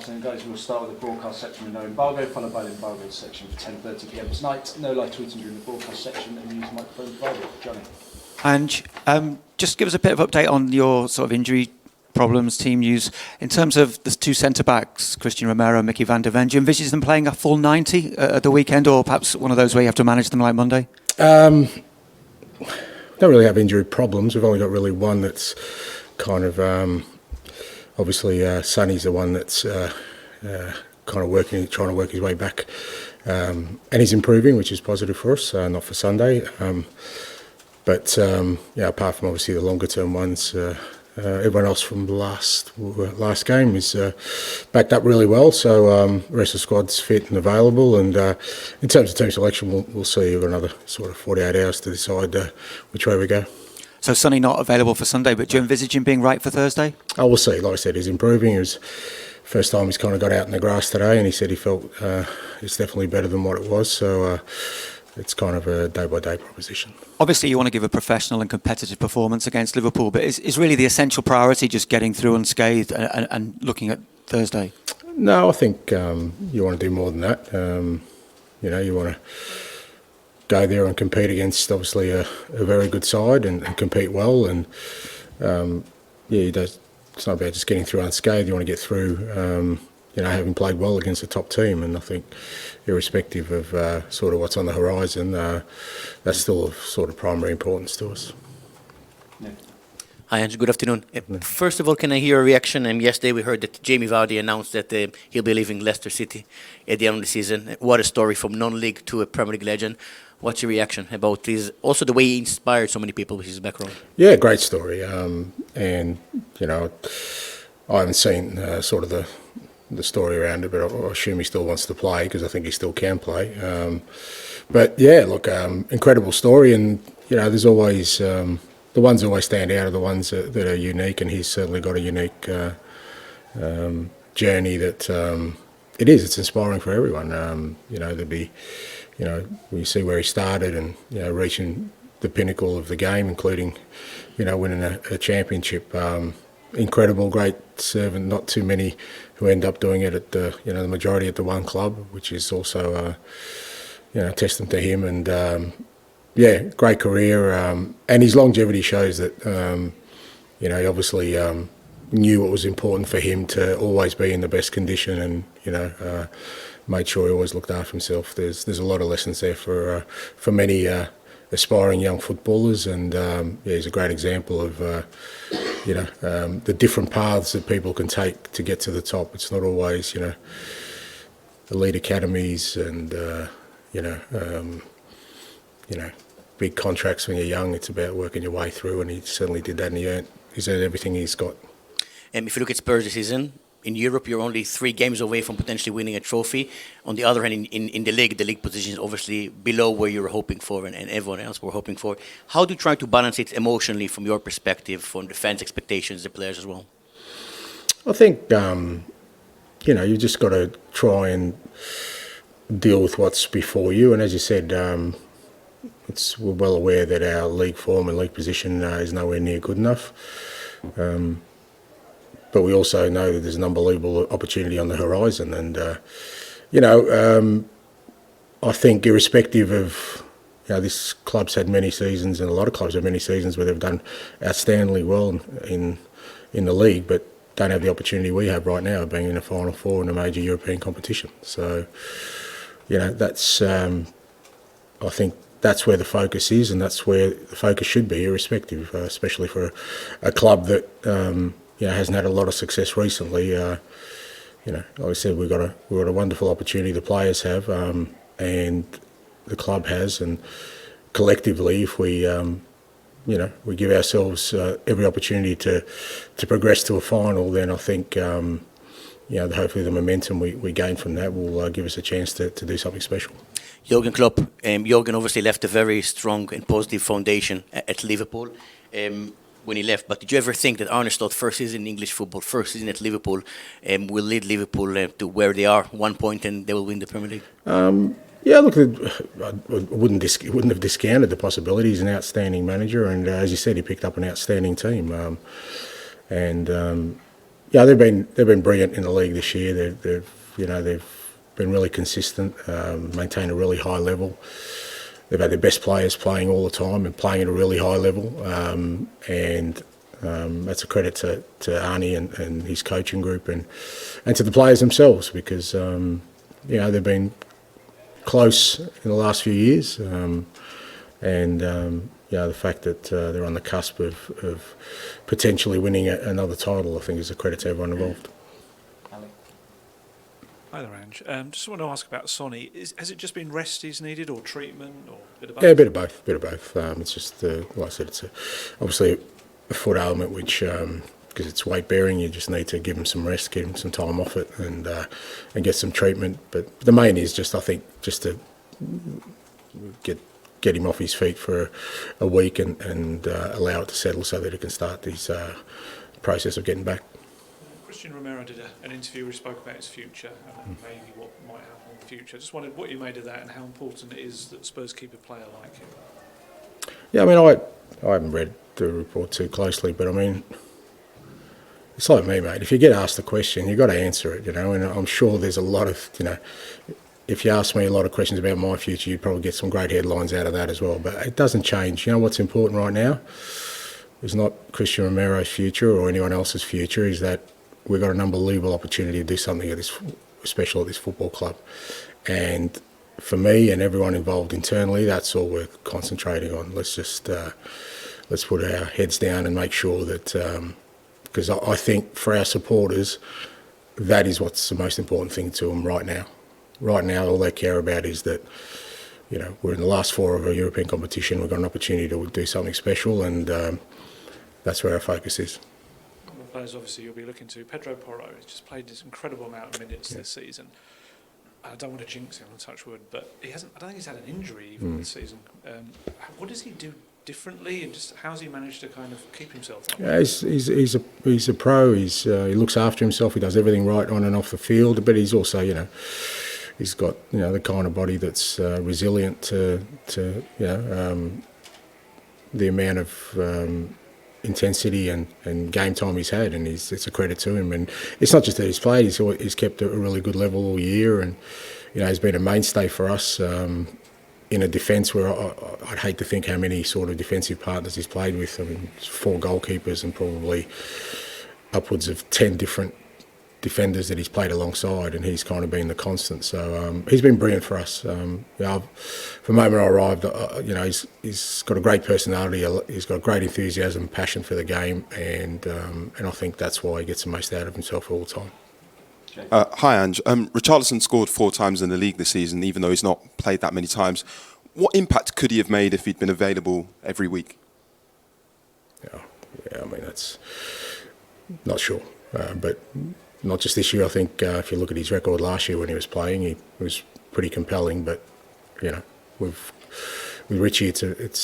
afternoon, guys. We'll start with the broadcast section with no embargo, followed by the embargoed section for 10:30 p.m. tonight. No live tweeting during the broadcast section, and use microphone provided. Johnny. Ange, just give us a bit of update on your sort of injury problems, team news. In terms of the two centre-backs, Christian Romero, Mickey van der Ven, do you envisage them playing a full 90 at the weekend, or perhaps one of those where you have to manage them like Monday? Don't really have injury problems. We've only got really one that's kind of... obviously, Sonny's the one that's kind of trying to work his way back. And he's improving, which is positive for us, not for Sunday. But apart from obviously the longer-term ones... everyone else from the last game is backed up really well, so the rest of the squad's fit and available, and in terms of team selection we'll see. We've got another sort of 48 hours to decide which way we go. So Sonny not available for Sunday, but do you envisage him being right for Thursday? Oh, we'll see. Like I said, he's improving. It was first time he's kind of got out in the grass today, and he said he felt it's definitely better than what it was, so it's kind of a day-by-day proposition. Obviously, you want to give a professional and competitive performance against Liverpool, but is really the essential priority just getting through unscathed and looking at Thursday? No, I think you want to do more than that. You want to go there and compete against, obviously, a very good side and compete well. And, it's not about just getting through unscathed. You want to get through... having played well against a top team, and I think irrespective of sort of what's on the horizon, that's still of sort of primary importance to us. Yeah. Hi, Ange. Good afternoon. First of all, can I hear a reaction? Yesterday we heard that Jamie Vardy announced that he'll be leaving Leicester City at the end of the season. What a story from non-league to a Premier League legend. What's your reaction about this? Also the way he inspired so many people with his background. Yeah, great story. And, I haven't seen sort of the story around it, but I assume he still wants to play because I think he still can play. But yeah, look, incredible story, and there's always the ones that always stand out are the ones that are unique, and he's certainly got a unique journey that it's inspiring for everyone. There'd be, when you see where he started and reaching the pinnacle of the game, including winning a championship. Incredible, great servant. Not too many who end up doing it at the majority at the one club, which is also a testament to him. And great career. And his longevity shows that he obviously knew what was important for him to always be in the best condition, and made sure he always looked after himself. There's a lot of lessons there for many aspiring young footballers, and he's a great example of the different paths that people can take to get to the top. It's not always elite academies and big contracts when you're young. It's about working your way through, and he certainly did that, and he's earned everything he's got. If you look at Spurs this season, in Europe, you're only 3 games away from potentially winning a trophy. On the other hand, in the league position is obviously below where you're hoping for and everyone else were hoping for. How do you try to balance it emotionally from your perspective, from the fans' expectations, the players as well? I think, you just got to try and deal with what's before you. And as you said, we're well aware that our league form and league position is nowhere near good enough. But we also know that there's an unbelievable opportunity on the horizon. And, I think irrespective of, this club's had many seasons, and a lot of clubs have many seasons where they've done outstandingly well in the league, but don't have the opportunity we have right now of being in a Final Four in a major European competition. So, that's, I think that's where the focus is, and that's where the focus should be, irrespective, especially for a club that... hasn't had a lot of success recently. Like I said, we've got a wonderful opportunity. The players have, and the club has, and collectively, if we, we give ourselves every opportunity to progress to a final, then I think, hopefully the momentum we gain from that will give us a chance to do something special. Jurgen Klopp, Jurgen obviously left a very strong and positive foundation at Liverpool. When he left, but did you ever think that Arne Slot, first season in English football, first season at Liverpool, will lead Liverpool to where they are, 1 point, and they will win the Premier League? Look, I wouldn't have discounted the possibility. He's an outstanding manager, and as you said, he picked up an outstanding team. yeah, they've been brilliant in the league this year. They've been really consistent, maintained a really high level. They've had their best players playing all the time and playing at a really high level, and that's a credit to Arnie and his coaching group and to the players themselves, because they've been close in the last few years, and the fact that they're on the cusp of potentially winning another title, I think, is a credit to everyone involved. Hi there, Ange. Just want to ask about Sonny. Has it just been rest he's needed, or treatment, or a bit of both? Yeah, a bit of both. It's just, like I said, it's obviously a foot ailment, which because it's weight bearing, you just need to give him some rest, give him some time off it, and get some treatment. But the main is just, I think, just to get him off his feet for a week and allow it to settle so that he can start this process of getting back. Christian Romero did an interview where he spoke about his future and maybe what might happen in the future. I just wondered what you made of that and how important it is that Spurs keep a player like him. Yeah, I mean, I haven't read the report too closely, but I mean, it's like me, mate. If you get asked a question, you've got to answer it, and I'm sure there's a lot of, if you ask me a lot of questions about my future, you'd probably get some great headlines out of that as well. But it doesn't change. What's important right now is not Christian Romero's future or anyone else's future, is that we've got an unbelievable opportunity to do something special at this football club. And for me and everyone involved internally, that's all we're concentrating on. Let's just let's put our heads down and make sure that, because I think for our supporters, that is what's the most important thing to them right now. Right now, all they care about is that, we're in the last four of a European competition. We've got an opportunity to do something special, and that's where our focus is. Players obviously you'll be looking to. Pedro Porro has just played this incredible amount of minutes this season. I don't want to jinx him on touch wood, but I don't think he's had an injury even this season. What does he do differently, and just how's he managed to kind of keep himself up? Yeah, he's a pro. He looks after himself. He does everything right on and off the field, but he's also he's got the kind of body that's resilient to the amount of intensity and game time he's had, and it's a credit to him. And it's not just that he's played; he's kept a really good level all year, and he's been a mainstay for us in a defence where I'd hate to think how many sort of defensive partners he's played with. I mean, 4 goalkeepers and probably upwards of 10 different defenders that he's played alongside, and he's kind of been the constant. So he's been brilliant for us. From the moment I arrived, he's got a great personality. He's got great enthusiasm, passion for the game, and I think that's why he gets the most out of himself all the time. Hi, Ange. Richarlison scored 4 times in the league this season, even though he's not played that many times. What impact could he have made if he'd been available every week? Yeah, I mean, that's not sure, but. Not just this year. I think if you look at his record last year when he was playing, he was pretty compelling. But with Richie, it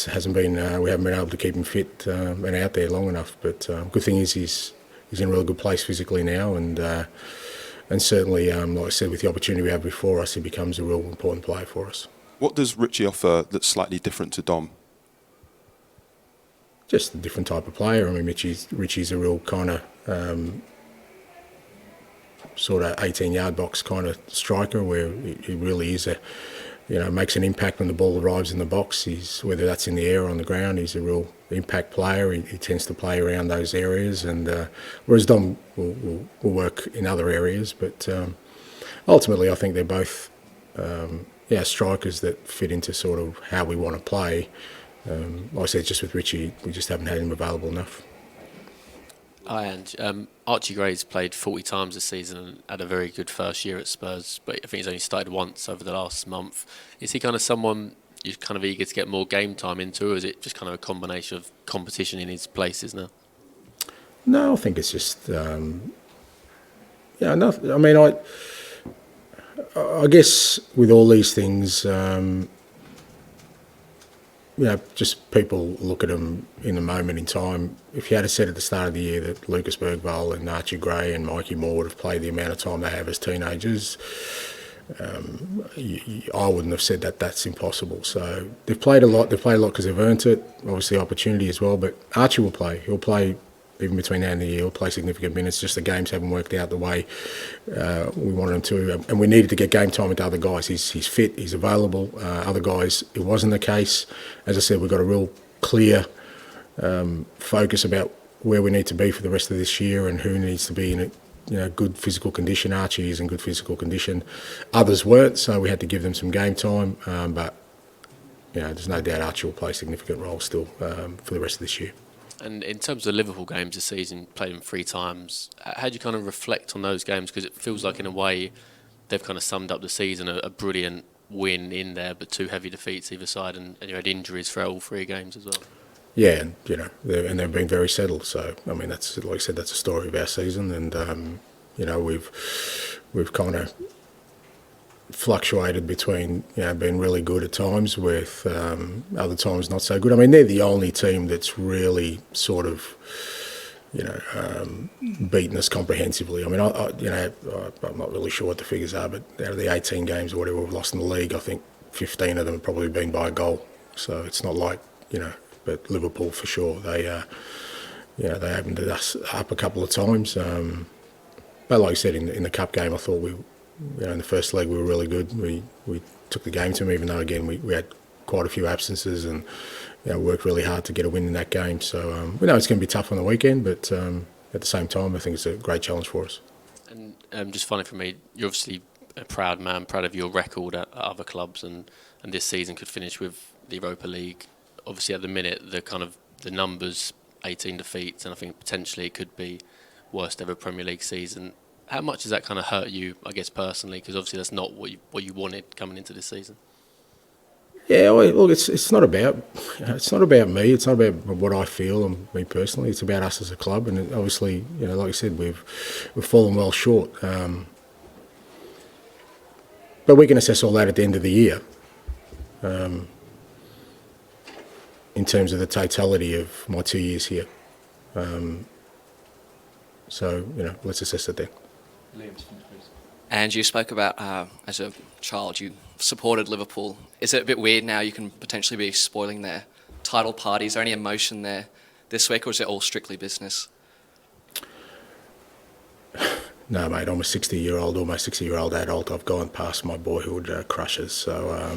hasn't been. We haven't been able to keep him fit and out there long enough. But good thing is he's in a really good place physically now, and certainly, like I said, with the opportunity we have before us, he becomes a real important player for us. What does Richie offer that's slightly different to Dom? Just a different type of player. I mean, Richie's a real kind of. Sort of 18-yard box kind of striker, where he really is makes an impact when the ball arrives in the box. Whether that's in the air or on the ground, he's a real impact player. He tends to play around those areas, and whereas Dom will work in other areas. But ultimately, I think they're both strikers that fit into sort of how we want to play. Like I said, just with Richie, we just haven't had him available enough. Hi, Ange. Archie Gray's played 40 times this season and had a very good first year at Spurs, but I think he's only started once over the last month. Is he kind of someone you're kind of eager to get more game time into, or is it just kind of a combination of competition in his places now? No, I think it's just, nothing. I mean, I guess with all these things, just people look at them in the moment in time. If you had said at the start of the year that Lucas Bergvall and Archie Gray and Mikey Moore would have played the amount of time they have as teenagers, I wouldn't have said that that's impossible. So they've played a lot. They've played a lot because they've earned it. Obviously, opportunity as well. But Archie will play. He'll play even between now and the year, he'll play significant minutes. Just the games haven't worked out the way we wanted them to, and we needed to get game time with other guys. He's fit, he's available. Other guys, it wasn't the case. As I said, we've got a real clear focus about where we need to be for the rest of this year and who needs to be in a good physical condition. Archie is in good physical condition. Others weren't, so we had to give them some game time. But there's no doubt Archie will play a significant role still for the rest of this year. And in terms of the Liverpool games this season, played them 3 times. How do you kind of reflect on those games? Because it feels like in a way they've kind of summed up the season, a brilliant win in there, but 2 heavy defeats either side, and you had injuries for all 3 games as well. Yeah, and they've been very settled. So I mean, that's, like I said, that's a story of our season, and we've kind of fluctuated between being really good at times with other times not so good. I mean, they're the only team that's really sort of beaten us comprehensively. I mean, I'm not really sure what the figures are, but out of the 18 games or whatever we've lost in the league, I think 15 of them have probably been by a goal. So it's not like but Liverpool for sure, they opened us up a couple of times. But like I said, in the cup game, I thought in the first leg we were really good. We took the game to them, even though again we had quite a few absences and worked really hard to get a win in that game. So we know it's going to be tough on the weekend, but at the same time, I think it's a great challenge for us. And just finally for me, you're obviously a proud man, proud of your record at other clubs, and this season could finish with the Europa League. Obviously, at the minute, the numbers, 18 defeats, and I think potentially it could be worst ever Premier League season. How much does that kind of hurt you, I guess, personally? Because obviously that's not what you wanted coming into this season. Yeah, well, look, it's not about me. It's not about what I feel and me personally. It's about us as a club, and obviously, like I said, we've fallen well short. But we can assess all that at the end of the year. In terms of the totality of my 2 years here. So, let's assess it then. And you spoke about, as a child, you supported Liverpool. Is it a bit weird now you can potentially be spoiling their title party? Is there any emotion there this week, or is it all strictly business? No, mate, I'm almost 60-year-old adult. I've gone past my boyhood crushes, so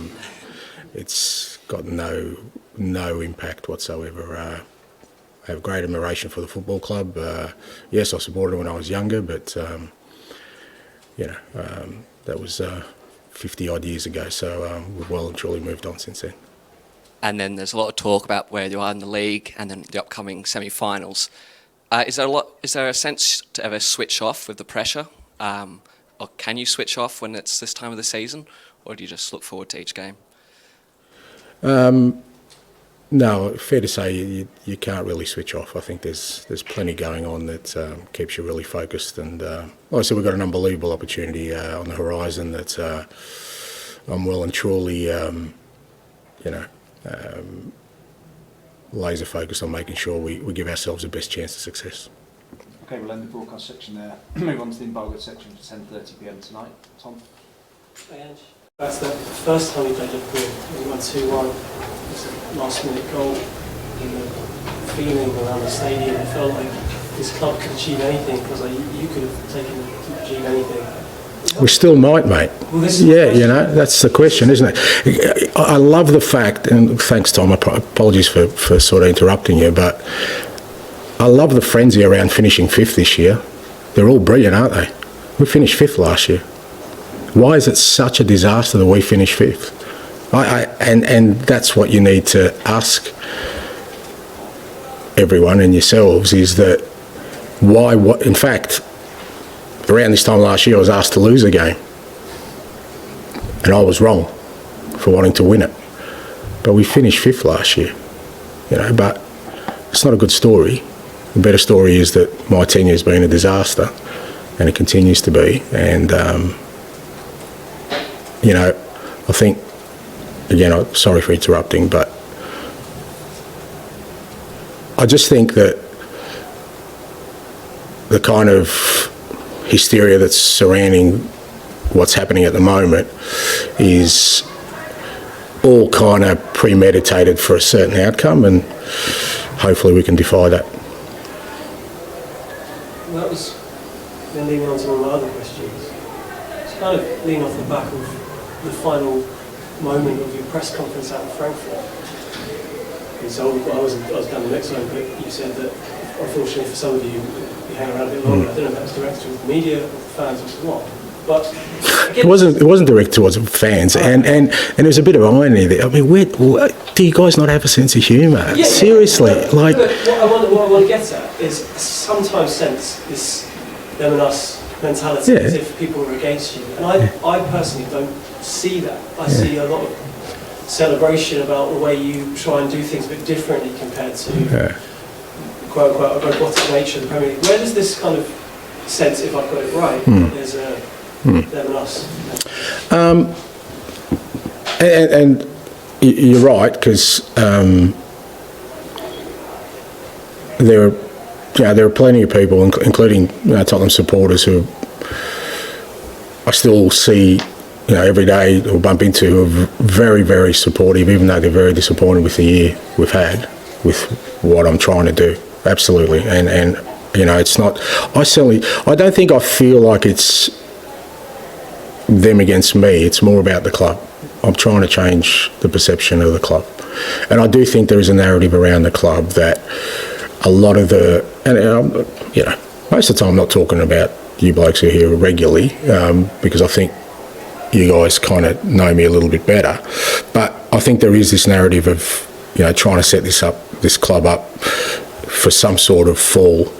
it's got no impact whatsoever. I have great admiration for the football club. Yes, I supported it when I was younger, but that was 50-odd years ago, so we've well and truly moved on since then. And then there's a lot of talk about where you are in the league and then the upcoming semi-finals. Is there a sense to ever switch off with the pressure? Or can you switch off when it's this time of the season? Or do you just look forward to each game? No, fair to say you can't really switch off. I think there's plenty going on that keeps you really focused. And like I said, we've got an unbelievable opportunity on the horizon that I'm well and truly, laser focused on making sure we give ourselves the best chance of success. Okay, we'll end the broadcast section there. Move on to the Embargoed Section for 10:30 p.m. tonight. Tom? Hey, Ange. That's the first time we played Liverpool. We won 2-1. It was a last-minute goal. And the feeling around the stadium, it felt like this club could achieve anything, because you could have taken to achieve anything. We still might, mate. Well, that's the question, isn't it? I love the fact, and thanks, Tom, apologies for sort of interrupting you, but I love the frenzy around finishing 5th this year. They're all brilliant, aren't they? We finished 5th last year. Why is it such a disaster that we finished 5th? And that's what you need to ask everyone and yourselves, is that why? In fact, around this time last year, I was asked to lose a game, and I was wrong for wanting to win it. But we finished 5th last year, But it's not a good story. The better story is that my tenure has been a disaster, and it continues to be. And I think, again, I'm sorry for interrupting, but I just think that the kind of hysteria that's surrounding what's happening at the moment is all kind of premeditated for a certain outcome, and hopefully we can defy that. then leading on to one of my other questions. It's kind of leaning off the back of the final moment of your press conference out in Frankfurt. And so I was down the next zone, but you said that unfortunately for some of you, you hang around a bit longer. I don't know if that was directed towards the media or the fans or what. But it wasn't direct towards fans, and there's a bit of irony there. I mean, do you guys not have a sense of humour? Yeah, seriously, what I want to get at is sometimes sense this them and us mentality, as if people are against you, and I personally don't see that. I see a lot of celebration about the way you try and do things a bit differently compared to quote unquote a robotic nature of the Premier League. Where does this kind of sense, if I've got it right, there's a them and us? And you're right, because there are plenty of people, including Tottenham supporters, who I still see every day or bump into, who are very, very supportive, even though they're very disappointed with the year we've had, with what I'm trying to do. Absolutely, and it's not. I don't think I feel like it's them against me. It's more about the club. I'm trying to change the perception of the club, and I do think there is a narrative around the club that a lot of most of the time I'm not talking about you blokes who are here regularly, because I think you guys kind of know me a little bit better, but I think there is this narrative of trying to set this club up for some sort of fall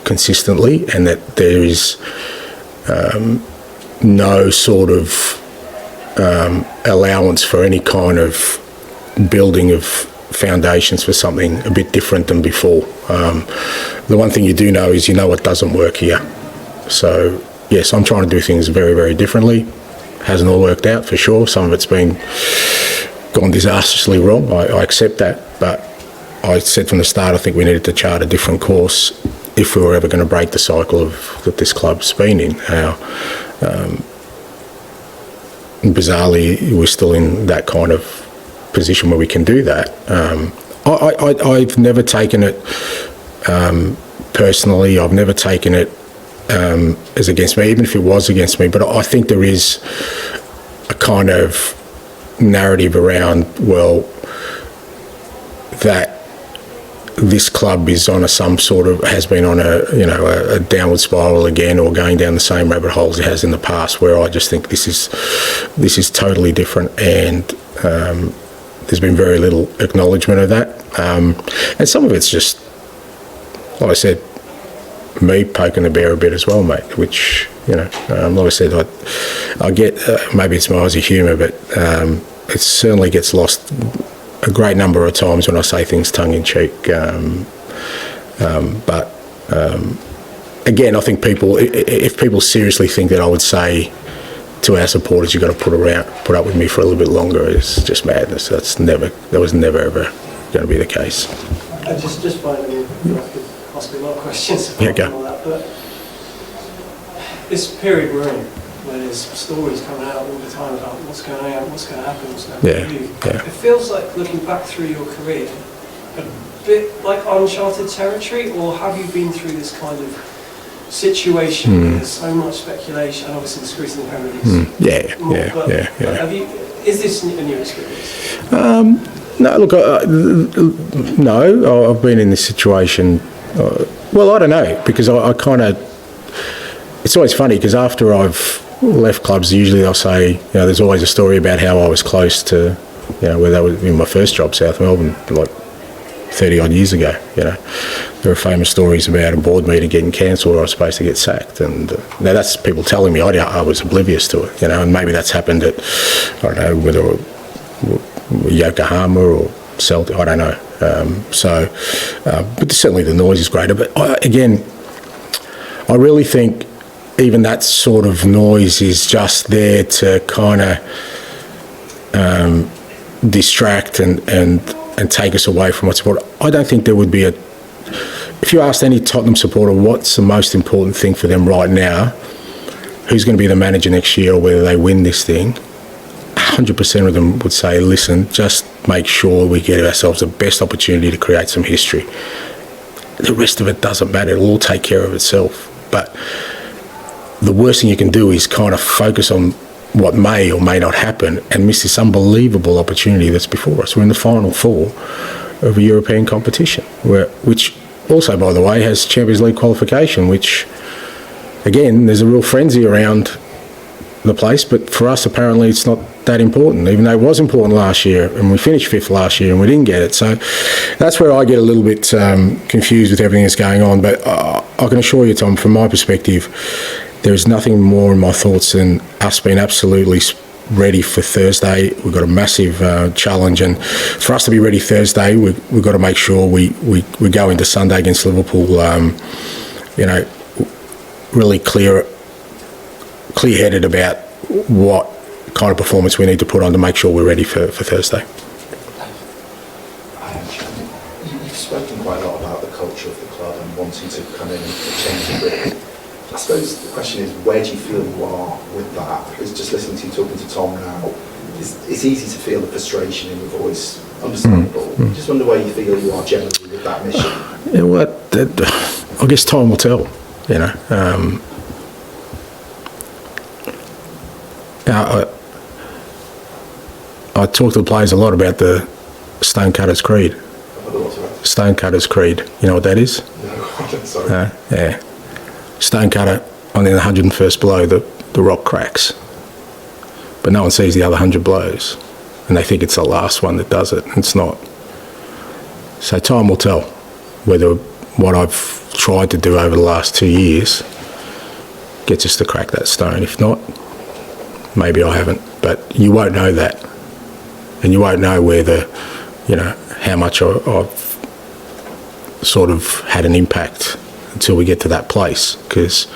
consistently, and that there is no sort of allowance for any kind of building of foundations for something a bit different than before. The one thing you do know is what doesn't work here. So yes, I'm trying to do things very, very differently. Hasn't all worked out, for sure. Some of it's gone disastrously wrong. I accept that, but I said from the start I think we needed to chart a different course if we were ever going to break the cycle that this club's been in. Bizarrely, we're still in that kind of position where we can do that. I've never taken it personally. I've never taken it as against me, even if it was against me. But I think there is a kind of narrative around, that this club is on has been on a downward spiral again, or going down the same rabbit holes it has in the past, where I just think this is totally different, and there's been very little acknowledgement of that, and some of it's just, like I said, me poking the bear a bit as well, mate, which like I said, I get maybe it's my Aussie humour, but it certainly gets lost a great number of times when I say things tongue-in-cheek. But again, I think if people seriously think that I would say to our supporters, you've got to put up with me for a little bit longer, it's just madness. That was never ever going to be the case. Just finally, I could ask you a lot of questions about all that, but this period we're in, where there's stories coming out all the time about what's going on, what's going to happen, what's going to happen to you. It feels like, looking back through your career, a bit like uncharted territory, or have you been through this kind of situation where there's so much speculation, and obviously the scrutiny in the Premier League? Is this a new experience? No, look, no, I've been in this situation, I don't know, because I kind of, it's always funny, because after I've left clubs, usually they'll say, there's always a story about how I was close to, where that was in my first job, South Melbourne, like 30 odd years ago. There are famous stories about a board meeting getting cancelled, or I was supposed to get sacked, and now that's people telling me. I was oblivious to it, and maybe that's happened at, I don't know, whether Yokohama or Celtic, I don't know. But certainly the noise is greater. But again, I really think even that sort of noise is just there to kind of distract and take us away from what's important. I don't think there would be if you asked any Tottenham supporter what's the most important thing for them right now, who's going to be the manager next year, or whether they win this thing, 100% of them would say, listen, just make sure we get ourselves the best opportunity to create some history. The rest of it doesn't matter. It'll all take care of itself. But the worst thing you can do is kind of focus on what may or may not happen and miss this unbelievable opportunity that's before us. We're in the final four of a European competition, which also, by the way, has Champions League qualification, which, again, there's a real frenzy around the place, but for us, apparently, it's not that important, even though it was important last year, and we finished fifth last year and we didn't get it. So that's where I get a little bit confused with everything that's going on. But I can assure you, Tom, from my perspective, there is nothing more in my thoughts than us being absolutely ready for Thursday. We've got a massive challenge, and for us to be ready Thursday, we've got to make sure we go into Sunday against Liverpool, really clear-headed about what kind of performance we need to put on to make sure we're ready for Thursday. You've spoken quite a lot about the culture of the club and wanting to come in and change the bit. I suppose the question is, where do you feel you are with that? Because just listening to you talking to Tom now, it's easy to feel the frustration in your voice, understandable. Just wonder where you feel you are generally with that mission. Yeah, well, I guess time will tell, you know. I talk to the players a lot about the Stonecutter's Creed. Stonecutter's Creed, you know what that is? No, sorry. Yeah. Stonecutter, on the 101st blow, the rock cracks. But no one sees the other 100 blows. And they think it's the last one that does it. It's not. So time will tell whether what I've tried to do over the last 2 years gets us to crack that stone. If not, maybe I haven't. But you won't know that. And you won't know whether, how much I've sort of had an impact until we get to that place, because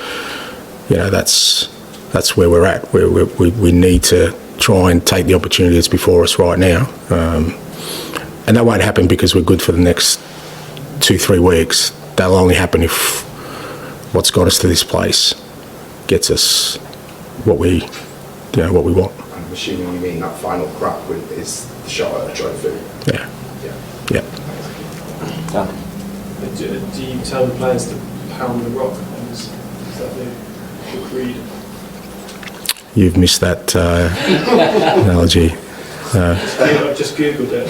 that's where we're at. We need to try and take the opportunity that's before us right now, and that won't happen because we're good for the next 2-3 weeks. That'll only happen if what's got us to this place gets us what we want. I'm assuming you mean that final crack is the shot at a trophy. Yeah. Do you tell the players to pound the rock? Is that the creed? You've missed that analogy. I've just googled it.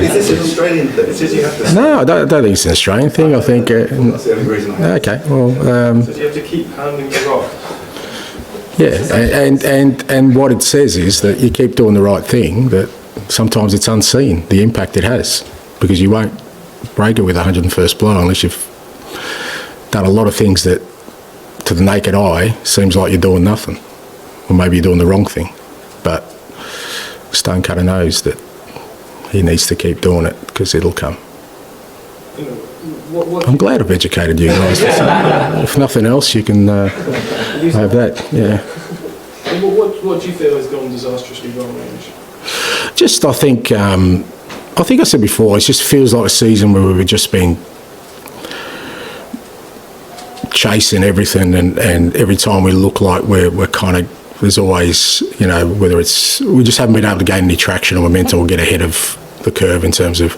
Is this an Australian thing? It says you have to. No, I don't think it's an Australian thing. I think. That's the only reason I have. Okay. Well. So you have to keep pounding the rock. Yeah, and what it says is that you keep doing the right thing. That sometimes it's unseen, the impact it has, because you won't break it with 101st blow unless you've done a lot of things that, to the naked eye, seems like you're doing nothing, or maybe you're doing the wrong thing. But Stonecutter knows that he needs to keep doing it because it'll come. I'm glad I've educated you guys. If nothing else, you can have that. Yeah. What do you feel has gone disastrously wrong, Ange? Just, I think I said before, it just feels like a season where we've just been chasing everything, and every time we look like we're kind of, there's always, whether it's, we just haven't been able to gain any traction or momentum or get ahead of the curve in terms of,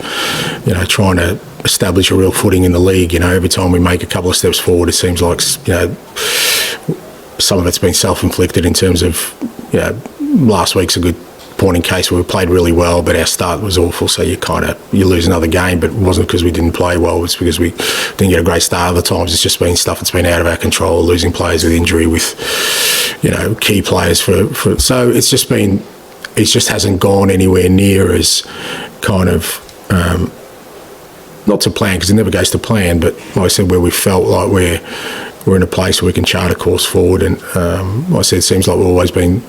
trying to establish a real footing in the league. Every time we make a couple of steps forward, it seems like, some of it's been self-inflicted in terms of, last week's a good point in case where we played really well, but our start was awful, so you lose another game, but it wasn't because we didn't play well, it's because we didn't get a great start. Other times it's just been stuff that's been out of our control, losing players with injury, with key players for so it just hasn't gone anywhere near as kind of not to plan, because it never goes to plan, but like I said, where we felt like we're in a place where we can chart a course forward, and like I said, it seems like we've always been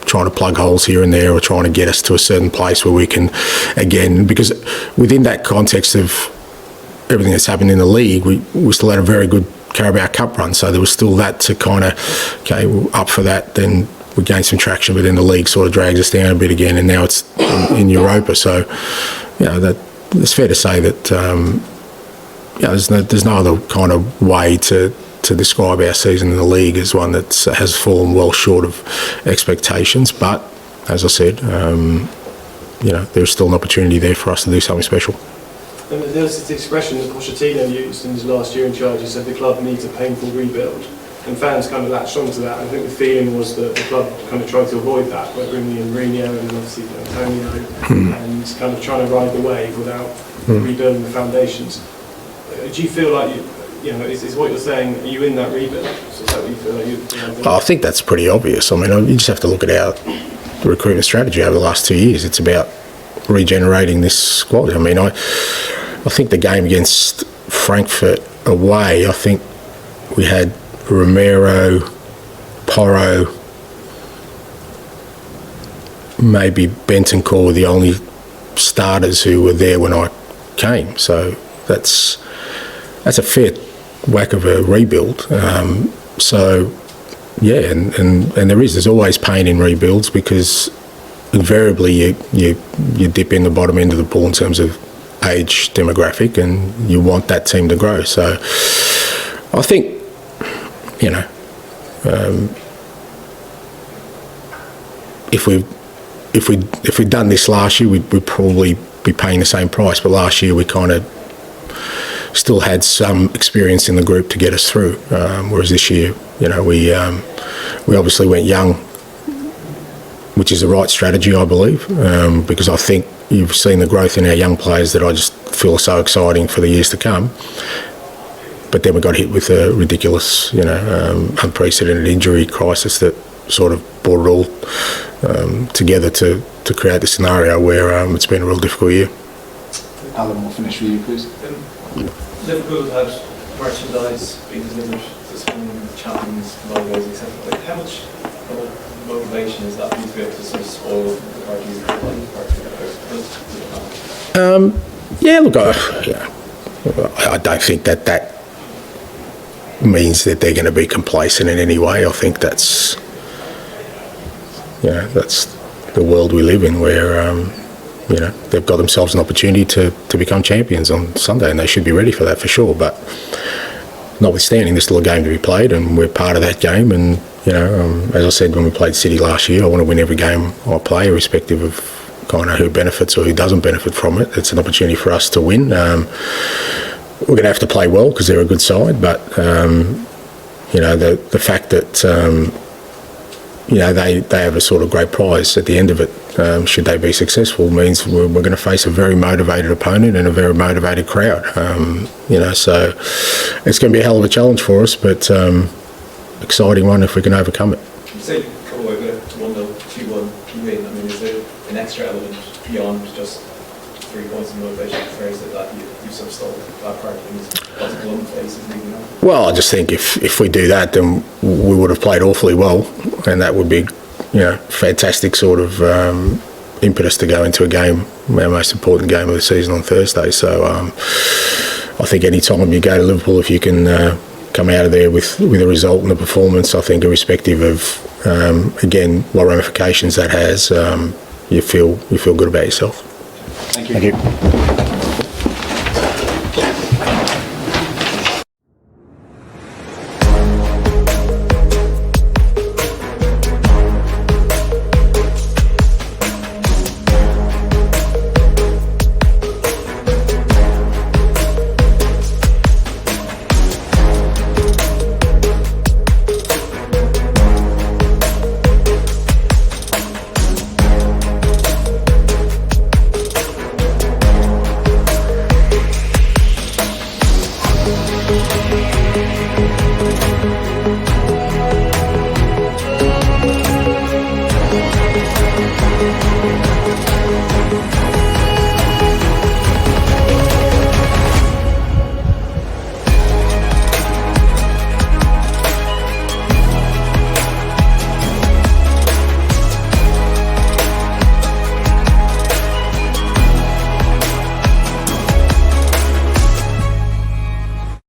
trying to plug holes here and there, or trying to get us to a certain place where we can, again, because within that context of everything that's happened in the league, we still had a very good Carabao Cup run, so there was still that to kind of, okay, we're up for that, then we gained some traction, but then the league sort of drags us down a bit again, and now it's in Europa, so, that it's fair to say that, there's no other kind of way to describe our season in the league as one that has fallen well short of expectations. But as I said, there's still an opportunity there for us to do something special. And there's this expression that Pochettino used in his last year in charge. He said the club needs a painful rebuild. and fans kind of latched onto that. I think the feeling was that the club kind of tried to avoid that by bringing in Mourinho and obviously Antonio and kind of trying to ride the wave without rebuilding the foundations. Do you feel like is what you're saying? Are you in that rebuild? Is that what you feel like I think that's pretty obvious. I mean, you just have to look at our recruitment strategy over the last 2 years. It's about regenerating this squad. I mean, I think the game against Frankfurt away, I think we had Romero, Porro, maybe Bentancur were the only starters who were there when I came. So that's a fair whack of a rebuild. So yeah, and there's always pain in rebuilds because invariably you dip in the bottom end of the pool in terms of age demographic, and you want that team to grow. So I think if we'd done this last year, we'd probably be paying the same price. But last year we kind of still had some experience in the group to get us through, whereas this year, we obviously went young, which is the right strategy, I believe, because I think you've seen the growth in our young players that I just feel so exciting for the years to come. But then we got hit with a ridiculous, unprecedented injury crisis that sort of brought it all together to create the scenario where it's been a real difficult year. Alan, we'll finish with you, please. Liverpool had merchandise being delivered this morning, champions, logos, etc. Like, how much motivation is that for you to be able to sort of spoil the party? Yeah, look, I don't think that means that they're going to be complacent in any way. I think that's the world we live in, where they've got themselves an opportunity to become champions on Sunday, and they should be ready for that for sure. But notwithstanding, there's still a game to be played, and we're part of that game. And as I said when we played City last year, I want to win every game I play, irrespective of kind of who benefits or who doesn't benefit from it. It's an opportunity for us to win. We're going to have to play well because they're a good side, but the fact that they have a sort of great prize at the end of it, should they be successful, means we're going to face a very motivated opponent and a very motivated crowd. So it's going to be a hell of a challenge for us, but exciting one if we can overcome it. You say you come away with a 1-0, 2-1 win. I mean, is there an extra element beyond just 3 points of motivation that you sort of stole that part of things? Well, I just think if we do that, then we would have played awfully well, and that would be, fantastic sort of impetus to go into a game, our most important game of the season on Thursday. So I think any time you go to Liverpool, if you can come out of there with a result and a performance, I think irrespective of again what ramifications that has, you feel good about yourself. Thank you.